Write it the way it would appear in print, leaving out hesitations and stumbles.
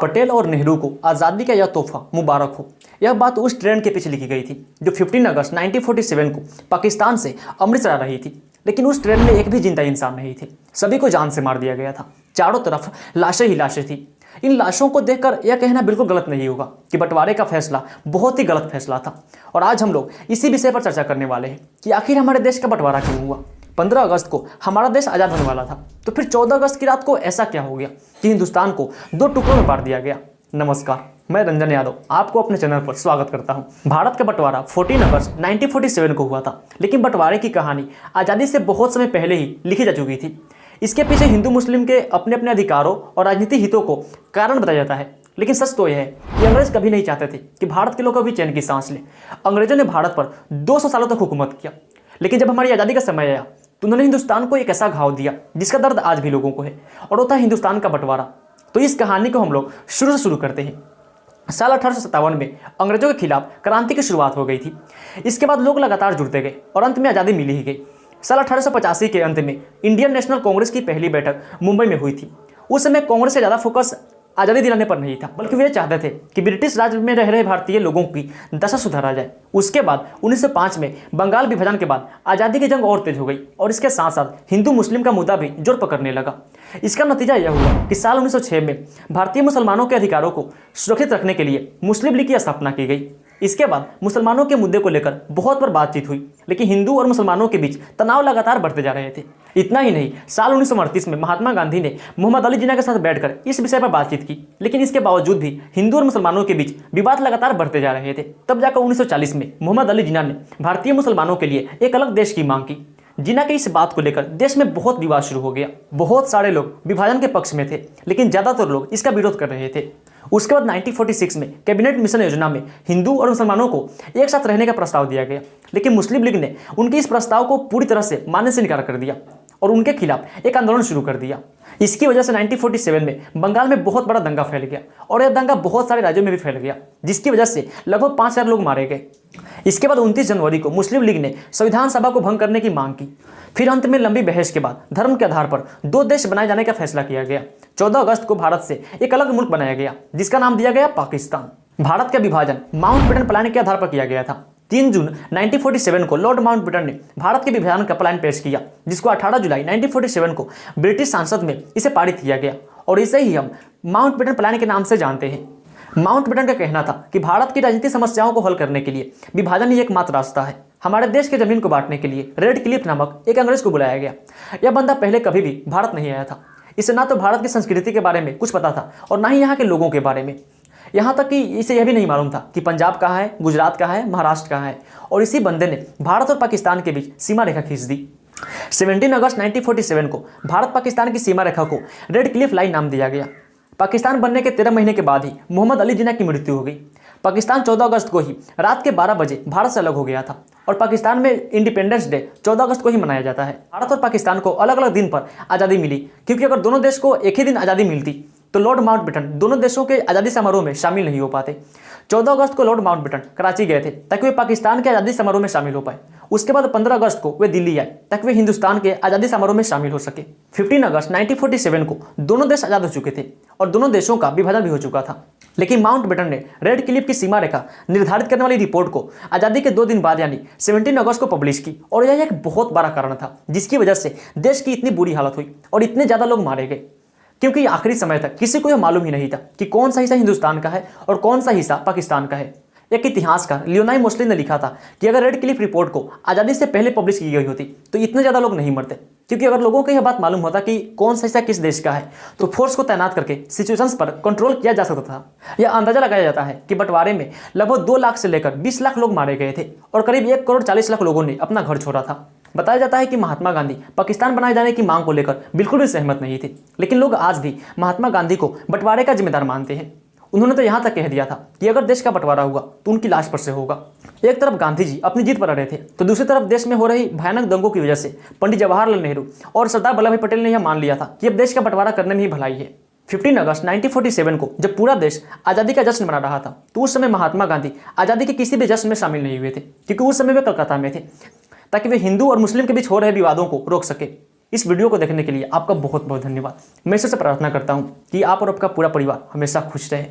पटेल और नेहरू को आज़ादी का यह तोहफा मुबारक हो। यह बात उस ट्रेन के पीछे लिखी गई थी जो 15 अगस्त 1947 को पाकिस्तान से अमृतसर आ रही थी। लेकिन उस ट्रेन में एक भी जिंदा इंसान नहीं थे, सभी को जान से मार दिया गया था। चारों तरफ लाशें ही लाशें थी। इन लाशों को देखकर यह कहना बिल्कुल गलत नहीं होगा कि बंटवारे का फैसला बहुत ही गलत फैसला था। और आज हम लोग इसी विषय पर चर्चा करने वाले हैं कि आखिर हमारे देश का बंटवारा क्यों हुआ। 15 अगस्त को हमारा देश आज़ाद होने वाला था, तो फिर 14 अगस्त की रात को ऐसा क्या हो गया कि हिंदुस्तान को दो टुकड़ों में बांट दिया गया। नमस्कार, मैं रंजन यादव आपको अपने चैनल पर स्वागत करता हूं। भारत का बंटवारा 14 अगस्त 1947 को हुआ था, लेकिन बंटवारे की कहानी आज़ादी से बहुत समय पहले ही लिखी जा चुकी थी। इसके पीछे हिंदू मुस्लिम के अपने अपने अधिकारों और राजनीतिक हितों को कारण बताया जाता है। लेकिन सच तो यह है कि अंग्रेज कभी नहीं चाहते थे कि भारत के लोग कभी चैन की सांस लें। अंग्रेजों ने भारत पर 200 सालों तक हुकूमत किया, लेकिन जब हमारी आज़ादी का समय आया तो उन्होंने हिंदुस्तान को एक ऐसा घाव दिया जिसका दर्द आज भी लोगों को है, और वो था हिंदुस्तान का बंटवारा। तो इस कहानी को हम लोग शुरू से शुरू करते हैं। साल 1857 में अंग्रेजों के खिलाफ क्रांति की शुरुआत हो गई थी। इसके बाद लोग लगातार जुड़ते गए और अंत में आज़ादी मिली ही गई। साल 1885 के अंत में इंडियन नेशनल कांग्रेस की पहली बैठक मुंबई में हुई थी। उस समय कांग्रेस से ज़्यादा फोकस आज़ादी दिलाने पर नहीं था, बल्कि वे चाहते थे कि ब्रिटिश राज में रह रहे भारतीय लोगों की दशा सुधारा जाए। उसके बाद 1905 में बंगाल विभाजन के बाद आज़ादी की जंग और तेज हो गई, और इसके साथ साथ हिंदू मुस्लिम का मुद्दा भी जोर पकड़ने लगा। इसका नतीजा यह हुआ कि साल 1906 में भारतीय मुसलमानों के अधिकारों को सुरक्षित रखने के लिए मुस्लिम लीग की स्थापना की गई। इसके बाद मुसलमानों के मुद्दे को लेकर बहुत बार बातचीत हुई, लेकिन हिंदू और मुसलमानों के बीच तनाव लगातार बढ़ते जा रहे थे। इतना ही नहीं, साल 1938 में महात्मा गांधी ने मोहम्मद अली जिन्ना के साथ बैठकर इस विषय पर बातचीत की, लेकिन इसके बावजूद भी हिंदू और मुसलमानों के बीच विवाद लगातार बढ़ते जा रहे थे। तब जाकर 1940 में मोहम्मद अली जिन्ना ने भारतीय मुसलमानों के लिए एक अलग देश की मांग की। जिन्ना की इस बात को लेकर देश में बहुत विवाद शुरू हो गया। बहुत सारे लोग विभाजन के पक्ष में थे, लेकिन ज़्यादातर लोग इसका विरोध कर रहे थे। उसके बाद 1946 में कैबिनेट मिशन योजना में हिंदू और मुसलमानों को एक साथ रहने का प्रस्ताव दिया गया, लेकिन मुस्लिम लीग ने उनके इस प्रस्ताव को पूरी तरह से मानने से इनकार कर दिया और उनके खिलाफ एक आंदोलन शुरू कर दिया। इसकी वजह से 1947 में बंगाल में बहुत बड़ा दंगा फैल गया, और यह दंगा बहुत सारे राज्यों में भी फैल गया, जिसकी वजह से लगभग 5000 लोग मारे गए। इसके बाद 29 जनवरी को मुस्लिम लीग ने संविधान सभा को भंग करने की मांग की। फिर अंत में लंबी बहस के बाद धर्म के आधार पर दो देश बनाए जाने का फैसला किया गया। 14 अगस्त को भारत से एक अलग मुल्क बनाया गया, जिसका नाम दिया गया पाकिस्तान। भारत का विभाजन माउंटबेटन प्लान के आधार पर किया गया था। 3 जून 1947 को लॉर्ड माउंटबेटन ने भारत के विभाजन का प्लान पेश किया, जिसको 18 जुलाई 1947 को ब्रिटिश संसद में इसे पारित किया गया, और इसे ही हम माउंटबेटन प्लान के नाम से जानते हैं। माउंटबेटन का कहना था कि भारत की राजनीतिक समस्याओं को हल करने के लिए विभाजन ही एकमात्र रास्ता है। हमारे देश की जमीन को बांटने के लिए रेड क्लिफ नामक एक अंग्रेज को बुलाया गया। यह बंदा पहले कभी भी भारत नहीं आया था। इसे ना तो भारत की संस्कृति के बारे में कुछ पता था और ना ही यहाँ के लोगों के बारे में। यहाँ तक कि इसे यह भी नहीं मालूम था कि पंजाब कहाँ है, गुजरात कहाँ है, महाराष्ट्र कहाँ है। और इसी बंदे ने भारत और पाकिस्तान के बीच सीमा रेखा खींच दी। 17 अगस्त 1947 को भारत पाकिस्तान की सीमा रेखा को रेड क्लिफ लाइन नाम दिया गया। पाकिस्तान बनने के 13 महीने के बाद ही मोहम्मद अली जिन्ना की मृत्यु हो गई। पाकिस्तान 14 अगस्त को ही रात के 12 बजे भारत से अलग हो गया था, और पाकिस्तान में इंडिपेंडेंस डे 14 अगस्त को ही मनाया जाता है। भारत और पाकिस्तान को अलग अलग दिन पर आज़ादी मिली, क्योंकि अगर दोनों देश को एक ही दिन आज़ादी मिलती तो लॉर्ड माउंटबेटन दोनों देशों के आज़ादी समारोह में शामिल नहीं हो पाते। 14 अगस्त को लॉर्ड माउंटबेटन कराची गए थे ताकि वे पाकिस्तान के आज़ादी समारोह में शामिल हो पाए। उसके बाद 15 अगस्त को वे दिल्ली आए ताकि वे हिंदुस्तान के आज़ादी समारोह में शामिल हो सके। 15 अगस्त 1947 को दोनों देश आज़ाद हो चुके थे और दोनों देशों का विभाजन भी हो चुका था, लेकिन माउंटबेटन ने रेड क्लिफ की सीमा रेखा निर्धारित करने वाली रिपोर्ट को आज़ादी के 2 दिन बाद यानी 17 अगस्त को पब्लिश की, और यह एक बहुत बड़ा कारण था जिसकी वजह से देश की इतनी बुरी हालत हुई और इतने ज़्यादा लोग मारे गए। क्योंकि आखिरी समय तक किसी को यह मालूम ही नहीं था कि कौन सा हिस्सा हिंदुस्तान का है और कौन सा हिस्सा पाकिस्तान का है। एक इतिहासकार लियोनाई मोस्ली ने लिखा था कि अगर रेड क्लिफ रिपोर्ट को आज़ादी से पहले पब्लिश की गई होती तो इतने ज़्यादा लोग नहीं मरते, क्योंकि अगर लोगों को यह बात मालूम होता कि कौन सा हिस्सा किस देश का है तो फोर्स को तैनात करके सिचुएशंस पर कंट्रोल किया जा सकता था। यह अंदाजा लगाया जाता है कि बंटवारे में लगभग 2 लाख से लेकर 20 लाख लोग मारे गए थे, और करीब 1 करोड़ 40 लाख लोगों ने अपना घर छोड़ा था। बताया जाता है कि महात्मा गांधी पाकिस्तान बनाए जाने की मांग को लेकर बिल्कुल भी सहमत नहीं थे, लेकिन लोग आज भी महात्मा गांधी को बंटवारे का जिम्मेदार मानते हैं। उन्होंने तो यहाँ तक कह दिया था कि अगर देश का बंटवारा हुआ तो उनकी लाश पर से होगा। एक तरफ गांधी जी अपनी जीत पर अड़े थे, तो दूसरी तरफ देश में हो रही भयानक दंगों की वजह से पंडित जवाहरलाल नेहरू और सरदार वल्लभ भाई पटेल ने यह मान लिया था कि अब देश का बंटवारा करने में ही भलाई है। 15 अगस्त 1947 को जब पूरा देश आज़ादी का जश्न मना रहा था, तो उस समय महात्मा गांधी आज़ादी के किसी भी जश्न में शामिल नहीं हुए थे, क्योंकि उस समय वे कलकत्ता में थे ताकि वे हिंदू और मुस्लिम के बीच हो रहे विवादों को रोक सके। इस वीडियो को देखने के लिए आपका बहुत बहुत धन्यवाद। मैं ईश्वर से प्रार्थना करता हूँ कि आप और आपका पूरा परिवार हमेशा खुश रहे।